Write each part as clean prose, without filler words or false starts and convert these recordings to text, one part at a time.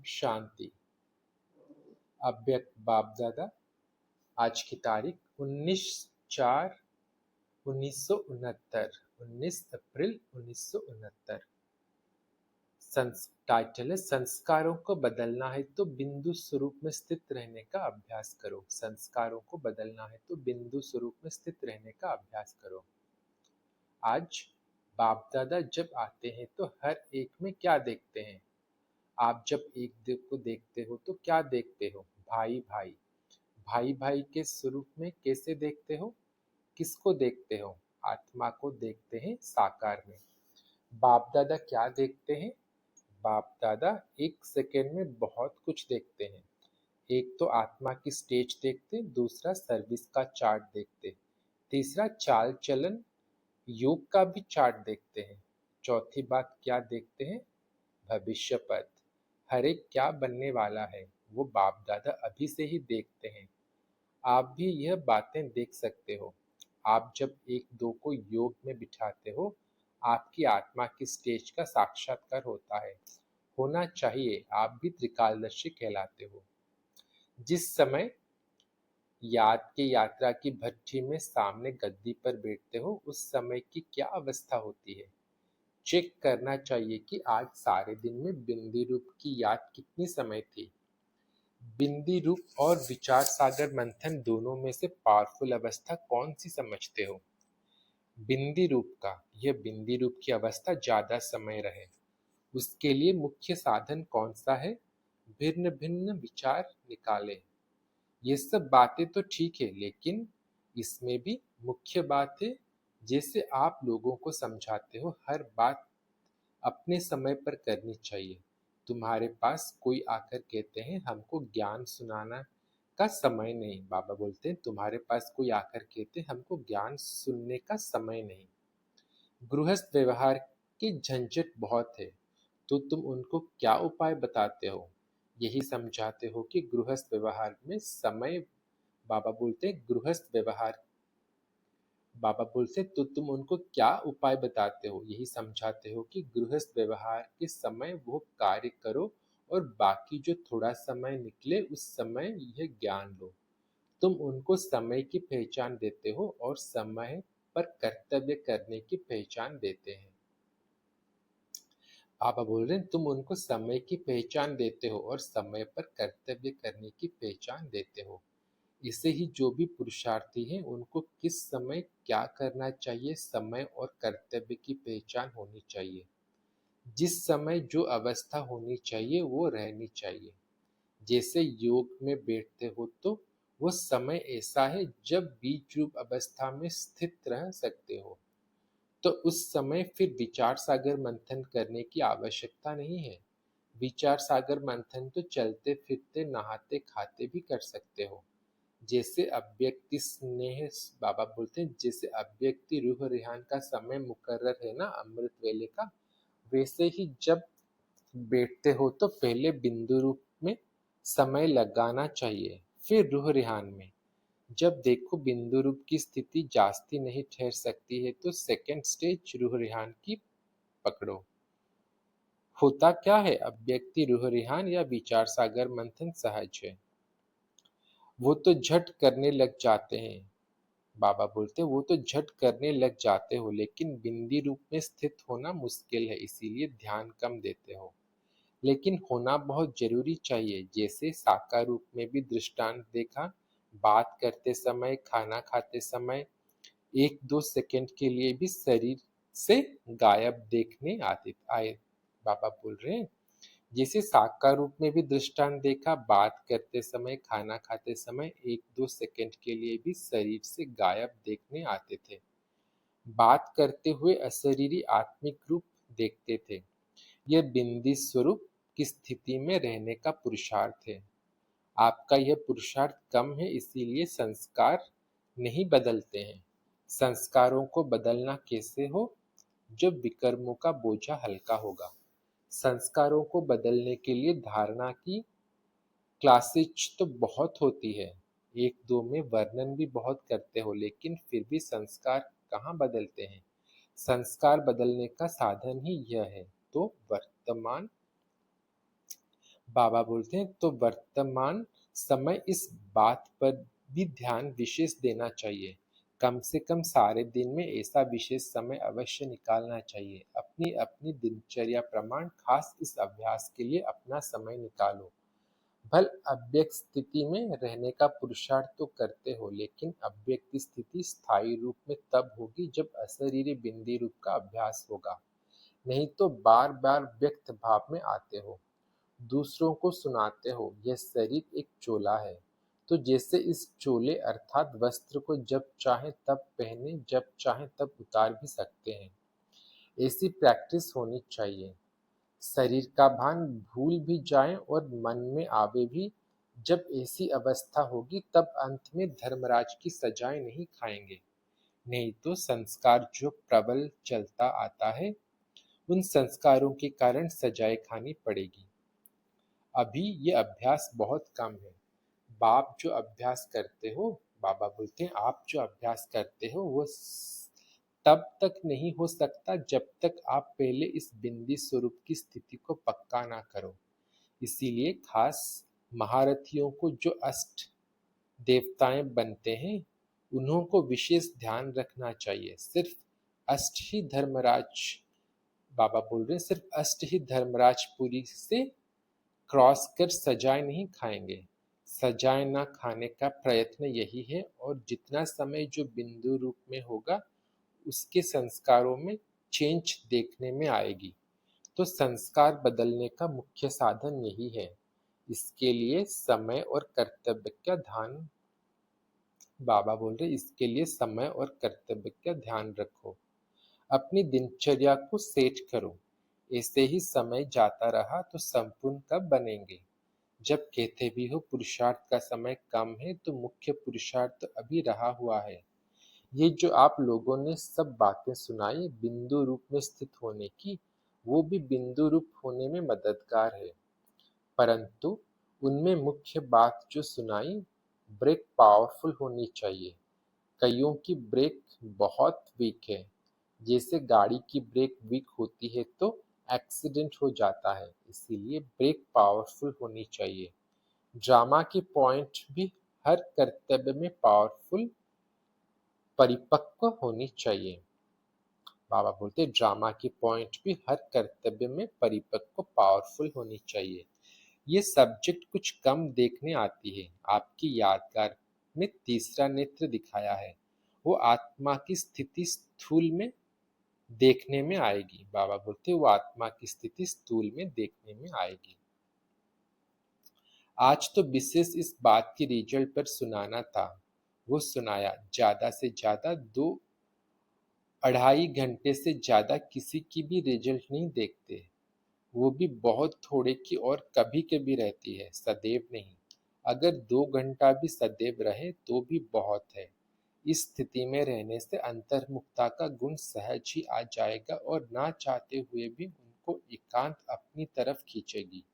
शांति। अव्यक्त बाप दादा। आज की तारीख 19/4/1969, 19 अप्रैल 1969। टाइटल है संस्कारों को बदलना है तो बिंदु स्वरूप में स्थित रहने का अभ्यास करो। संस्कारों को बदलना है तो बिंदु स्वरूप में स्थित रहने का अभ्यास करो। आज बाप दादा जब आते हैं तो हर एक में क्या देखते हैं? आप जब एक दिल को देखते हो तो क्या देखते हो? भाई भाई। भाई भाई के स्वरूप में कैसे देखते हो? किसको देखते हो? आत्मा को देखते हैं साकार में। बाप दादा क्या देखते हैं? बाप दादा एक सेकेंड में बहुत कुछ देखते हैं। एक तो आत्मा की स्टेज देखते, दूसरा सर्विस का चार्ट देखते, तीसरा चाल चलन योग का भी चार्ट देखते हैं। चौथी बात क्या देखते हैं? भविष्य पथ। हर एक क्या बनने वाला है वो बाप दादा अभी से ही देखते हैं। आप भी यह बातें देख सकते हो। आप जब एक दो को योग में बिठाते हो, आपकी आत्मा की स्टेज का साक्षात्कार होता है। होना चाहिए, आप भी त्रिकालदर्शी कहलाते हो। जिस समय याद के यात्रा की भट्ठी में सामने गद्दी पर बैठते हो, उस समय की क्या अवस्था होती है? चेक करना चाहिए कि आज सारे दिन में बिंदी रूप की याद कितनी समय थी। बिंदी रूप और विचार सागर मंथन दोनों में से पावरफुल अवस्था कौन सी समझते हो? बिंदी रूप का। यह बिंदी रूप की अवस्था ज्यादा समय रहे, उसके लिए मुख्य साधन कौन सा है? भिन्न भिन्न विचार निकाले। ये सब बातें तो ठीक है, लेकिन इसमें भी मुख्य बात है, जैसे आप लोगों को समझाते हो, हर बात अपने समय पर करनी चाहिए। तुम्हारे पास कोई आकर कहते हैं हमको ज्ञान सुनाना का समय नहीं। बाबा बोलते हैं तुम्हारे पास कोई आकर कहते हैं हमको ज्ञान सुनने का समय नहीं। गृहस्थ व्यवहार की झंझट बहुत है, तो तुम उनको क्या उपाय बताते हो? यही समझाते हो कि गृहस्थ व्यवहार में समय। बाबा बोलते हैं गृहस्थ व्यवहार। बाबा बोलते तो तुम उनको क्या उपाय बताते हो? यही समझाते हो कि गृहस्थ व्यवहार के समय वो कार्य करो और बाकी जो थोड़ा समय निकले उस समय यह ज्ञान लो। तुम उनको समय की पहचान देते हो और समय पर कर्तव्य करने की पहचान देते हैं। बाबा बोल रहे हैं तुम उनको समय की पहचान देते हो और समय पर कर्तव्य करने की पहचान देते हो। इसे ही जो भी पुरुषार्थी हैं उनको किस समय क्या करना चाहिए, समय और कर्तव्य की पहचान होनी चाहिए। जिस समय जो अवस्था होनी चाहिए वो रहनी चाहिए। जैसे योग में बैठते हो तो वो समय ऐसा है जब बीज रूप अवस्था में स्थित रह सकते हो, तो उस समय फिर विचार सागर मंथन करने की आवश्यकता नहीं है। विचार सागर मंथन तो चलते फिरते नहाते खाते भी कर सकते हो। जैसे अव्यक्ति स्नेह, बाबा बोलते हैं जैसे अव्यक्ति रूह रिहान का समय मुकर्रर है ना अमृत वेले का, वैसे ही जब बैठते हो तो पहले बिंदु रूप में समय लगाना चाहिए, फिर रूह रिहान में। जब देखो बिंदु रूप की स्थिति जास्ती नहीं ठहर सकती है तो सेकंड स्टेज रूह रिहान की पकड़ो। होता क्या है? अव्यक्ति रूह रिहान या विचार सागर मंथन सहज है, वो तो झट करने लग जाते हैं। बाबा बोलते वो तो झट करने लग जाते हो, लेकिन बिंदी रूप में स्थित होना मुश्किल है, इसीलिए ध्यान कम देते हो। लेकिन होना बहुत जरूरी चाहिए। जैसे साकार रूप में भी दृष्टांत देखा, बात करते समय, खाना खाते समय, एक दो सेकंड के लिए भी शरीर से गायब देखने आते आए। बाबा बोल रहे हैं जैसे साकार रूप में भी दृष्टांत देखा, बात करते समय, खाना खाते समय, एक दो सेकंड के लिए भी शरीर से गायब देखने आते थे। बात करते हुए अशरीरी आत्मिक रूप देखते थे। यह बिंदी स्वरूप की स्थिति में रहने का पुरुषार्थ है। आपका यह पुरुषार्थ कम है, इसीलिए संस्कार नहीं बदलते हैं। संस्कारों को बदलना कैसे हो? जब विकर्मों का बोझा हल्का होगा। संस्कारों को बदलने के लिए धारणा की क्लासेज तो बहुत होती है, एक दो में वर्णन भी बहुत करते हो, लेकिन फिर भी संस्कार कहाँ बदलते हैं? संस्कार बदलने का साधन ही यह है। तो वर्तमान बाबा बोलते हैं तो वर्तमान समय इस बात पर भी ध्यान विशेष देना चाहिए। कम से कम सारे दिन में ऐसा विशेष समय अवश्य निकालना चाहिए। अपनी अपनी दिनचर्या प्रमाण खास इस अभ्यास के लिए अपना समय निकालो। भल अव्यक्त स्थिति में रहने का पुरुषार्थ तो करते हो, लेकिन अव्यक्त स्थिति स्थायी रूप में तब होगी जब अशरीरी बिंदी रूप का अभ्यास होगा। नहीं तो बार बार व्यक्त भाव में आते हो, दूसरों को सुनाते हो यह शरीर एक चोला है। तो जैसे इस चोले अर्थात वस्त्र को जब चाहे तब पहने, जब चाहे तब उतार भी सकते हैं, ऐसी प्रैक्टिस होनी चाहिए। शरीर का भान भूल भी जाए और मन में आवे भी, जब ऐसी अवस्था होगी तब अंत में धर्मराज की सजाएं नहीं खाएंगे। नहीं तो संस्कार जो प्रबल चलता आता है, उन संस्कारों के कारण सजाएं खानी पड़ेगी। अभी ये अभ्यास बहुत कम है। बाप जो अभ्यास करते हो, बाबा बोलते हैं आप जो अभ्यास करते हो वो तब तक नहीं हो सकता जब तक आप पहले इस बिंदी स्वरूप की स्थिति को पक्का ना करो। इसीलिए खास महारथियों को जो अष्ट देवताएं बनते हैं, उन्हों को विशेष ध्यान रखना चाहिए। सिर्फ अष्ट ही धर्मराज, बाबा बोल रहे हैं सिर्फ अष्ट ही धर्मराजपुरी से क्रॉस कर सजाएं नहीं खाएंगे। सजाएं ना खाने का प्रयत्न यही है, और जितना समय जो बिंदु रूप में होगा उसके संस्कारों में चेंज देखने में आएगी। तो संस्कार बदलने का मुख्य साधन यही है। इसके लिए समय और कर्तव्य का ध्यान, बाबा बोल रहे इसके लिए समय और कर्तव्य का ध्यान रखो। अपनी दिनचर्या को सेट करो। ऐसे ही समय जाता रहा तो संपूर्ण कब बनेंगे। जब कहते भी हो पुरुषार्थ का समय कम है, तो मुख्य पुरुषार्थ तो अभी रहा हुआ है। ये जो आप लोगों ने सब बातें सुनाई बिंदु रूप में स्थित होने की, वो भी बिंदु रूप होने में मददगार है। परंतु उनमें मुख्य बात जो सुनाई, ब्रेक पावरफुल होनी चाहिए। कईयों की ब्रेक बहुत वीक है। जैसे गाड़ी की ब्रेक वीक होती है तो एक्सीडेंट हो जाता है, इसीलिए ब्रेक पावरफुल होनी चाहिए। ड्रामा की पॉइंट भी हर कर्तव्य में पावरफुल परिपक्व होनी चाहिए। बाबा बोलते ड्रामा की पॉइंट भी हर कर्तव्य में परिपक्व पावरफुल होनी चाहिए। ये सब्जेक्ट कुछ कम देखने आती है। आपकी यादगार में तीसरा नेत्र दिखाया है, वो आत्मा की स्थिति स्थूल में देखने में आएगी। बाबा बोलते वो आत्मा की स्थिति स्थूल में देखने में आएगी। आज तो विशेष इस बात की रिजल्ट पर सुनाना था, वो सुनाया। ज्यादा से ज्यादा 2-2.5 घंटे से ज्यादा किसी की भी रिजल्ट नहीं देखते, वो भी बहुत थोड़े की, और कभी कभी रहती है, सदैव नहीं। अगर 2 घंटा भी सदैव रहे तो भी बहुत है। इस स्थिति में रहने से अंतर्मुखता का गुण सहज ही आ जाएगा, और ना चाहते हुए भी उनको एकांत अपनी तरफ खींचेगी।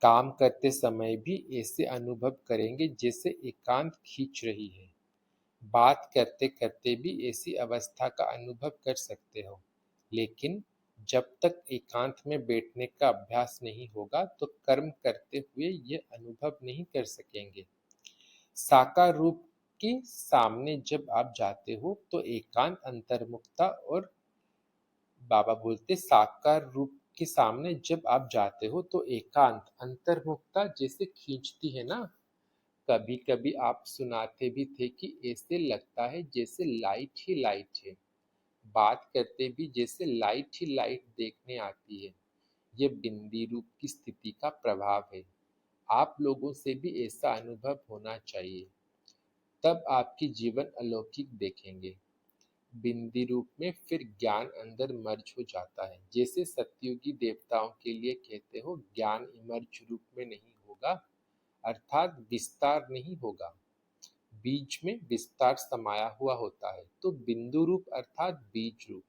काम करते समय भी ऐसे अनुभव करेंगे जैसे एकांत खींच रही है। बात करते करते भी ऐसी अवस्था का अनुभव कर सकते हो, लेकिन जब तक एकांत में बैठने का अभ्यास नहीं होगा तो कर्म करते हुए ये अनुभव नहीं कर सकेंगे। साकार रूप के सामने जब आप जाते हो तो एकांत अंतर्मुखता, और बाबा बोलते साकार रूप के सामने जब आप जाते हो तो एकांत अंतर्मुखता जैसे खींचती है ना। कभी कभी आप सुनाते भी थे कि ऐसे लगता है जैसे लाइट ही लाइट है। बात करते भी जैसे लाइट ही लाइट देखने आती है। यह बिंदी रूप की स्थिति का प्रभाव है। आप लोगों से भी ऐसा अनुभव होना चाहिए, तब आपकी जीवन अलौकिक देखेंगे। बिंदी रूप में फिर ज्ञान अंदर मर्ज हो जाता है। जैसे सतयुगी देवताओं के लिए कहते हो ज्ञान इमर्ज रूप में नहीं होगा, अर्थात विस्तार नहीं होगा। बीज में विस्तार समाया हुआ होता है, तो बिंदु रूप अर्थात बीज रूप।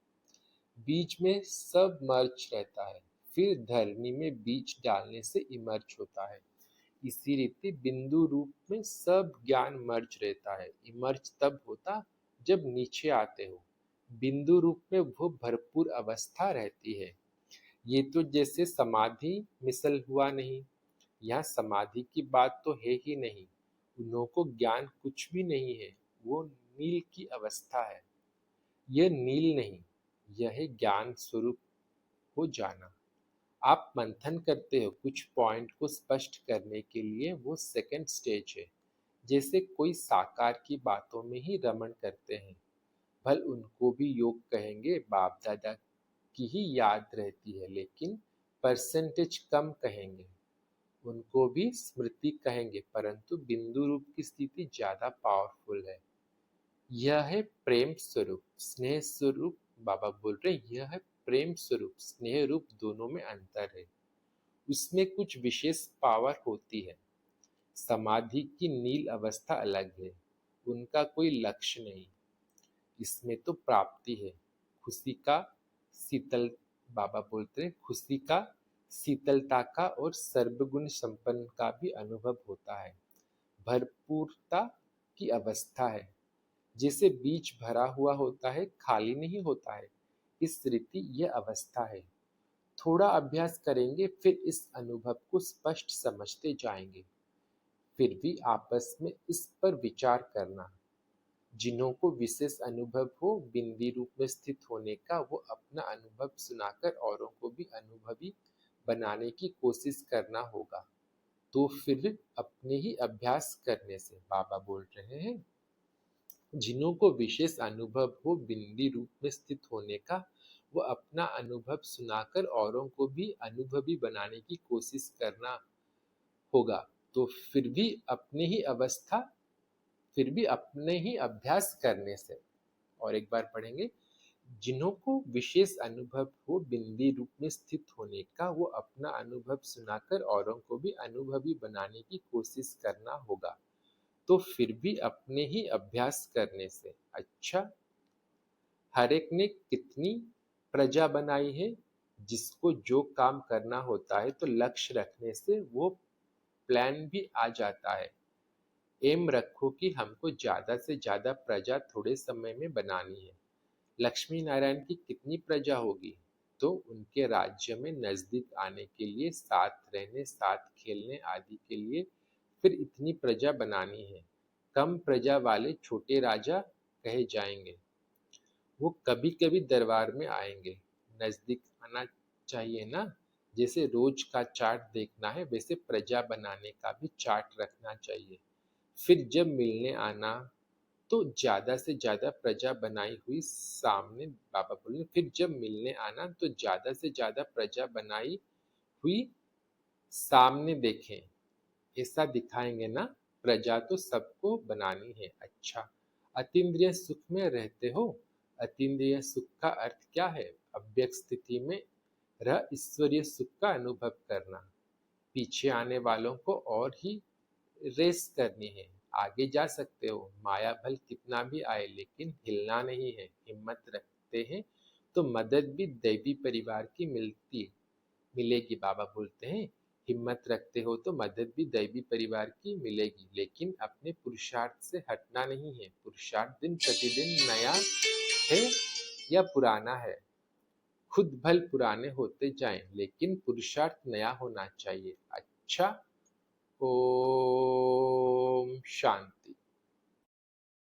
बीज में सब मर्ज रहता है, फिर धरनी में बीज डालने से इमर्ज होता है। इसी रीति बिंदु रूप में सब ज्ञान मर्ज रहता है। इमर्ज तब होता जब नीचे आते हो। बिंदु रूप में वो भरपूर अवस्था रहती है। ये तो जैसे समाधि मिसल हुआ नहीं, यहाँ समाधि की बात तो है ही नहीं, उन्हों को ज्ञान कुछ भी नहीं है, वो नील की अवस्था है। यह नील नहीं, यह है ज्ञान स्वरूप हो जाना। आप मंथन करते हो कुछ पॉइंट को स्पष्ट करने के लिए, वो सेकंड स्टेज है। जैसे कोई साकार की बातों में ही रमण करते हैं, भल उनको भी योग कहेंगे, बाप दादा की ही याद रहती है, लेकिन परसेंटेज कम कहेंगे। उनको भी स्मृति कहेंगे, परंतु बिंदु रूप की स्थिति ज्यादा पावरफुल है। यह है प्रेम स्वरूप, स्नेह स्वरूप। बाबा बोल रहे यह है प्रेम स्वरूप, स्नेह रूप, दोनों में अंतर है। उसमें कुछ विशेष पावर होती है। समाधि की नील अवस्था अलग है, उनका कोई लक्ष्य नहीं। इसमें तो प्राप्ति है, खुशी का शीतल। बाबा बोलते हैं खुशी का, शीतलता का और सर्वगुण संपन्न का भी अनुभव होता है। भरपूरता की अवस्था है, जैसे बीज भरा हुआ होता है, खाली नहीं होता है। इस रीति यह अवस्था है। थोड़ा अभ्यास करेंगे, फिर इस अनुभव को स्पष्ट समझते जाएंगे। फिर भी आपस में इस पर विचार करना। जिन्हों को विशेष अनुभव हो बिंदी रूप में स्थित होने का, वो अपना अनुभव सुनाकर औरों को भी अनुभवी बनाने की कोशिश करना होगा। तो फिर अपने ही अभ्यास करने से, बाबा बोल रहे हैं, जिन्हों को विशेष अनुभव हो बिंदी रूप में स्थित होने का, वो अपना अनुभव सुनाकर औरों को भी अनुभवी बनाने की कोशिश करना होगा। तो फिर भी अपने ही अभ्यास करने से। और एक बार पढ़ेंगे, जिन्हों को विशेष अनुभव हो बिंदी रूप में स्थित होने का, वो अपना अनुभव सुनाकर औरों को भी अनुभवी बनाने की कोशिश करना होगा। तो फिर भी अपने ही अभ्यास करने से। अच्छा, हर एक ने कितनी प्रजा बनाई है। जिसको जो काम करना होता है, तो लक्ष्य रखने से वो प्लान भी आ जाता है। एम रखो कि हमको ज्यादा से ज्यादा प्रजा थोड़े समय में बनानी है। लक्ष्मी नारायण की कितनी प्रजा होगी, तो उनके राज्य में नजदीक आने के लिए, साथ रहने, साथ खेलने आदि के लिए फिर इतनी प्रजा बनानी है। कम प्रजा वाले छोटे राजा कहे जाएंगे। वो कभी कभी दरबार में आएंगे। नजदीक आना चाहिए ना। जैसे रोज का चार्ट देखना है, वैसे प्रजा बनाने का भी चार्ट रखना चाहिए। फिर जब मिलने आना, तो ज्यादा से ज्यादा प्रजा बनाई हुई सामने। बाबा बोले फिर जब मिलने आना, तो ज्यादा से ज्यादा प्रजा बनाई हुई सामने देखें। ऐसा दिखाएंगे ना। प्रजा तो सबको बनानी है। अच्छा, अतीन्द्रिय सुख में रहते हो। अतीन्द्रिय सुख का अर्थ क्या है? अव्यक्त स्थिति में रह ईश्वरीय सुख का अनुभव करना। पीछे आने वालों को और ही रेस करनी है। आगे जा सकते हो, माया बल कितना भी आए, लेकिन हिलना नहीं है। हिम्मत रखते हैं तो मदद भी दैवी परिवार की मिलेगी। बाबा बोलते हैं, हिम्मत रखते हो तो मदद भी दैवी परिवार की मिलेगी, लेकिन अपने पुरुषार्थ से हटना नहीं है। पुरुषार्थ दिन प्रतिदिन नया है या पुराना है, खुद भल पुराने होते जाएं, लेकिन पुरुषार्थ नया होना चाहिए। अच्छा, ओम शांति।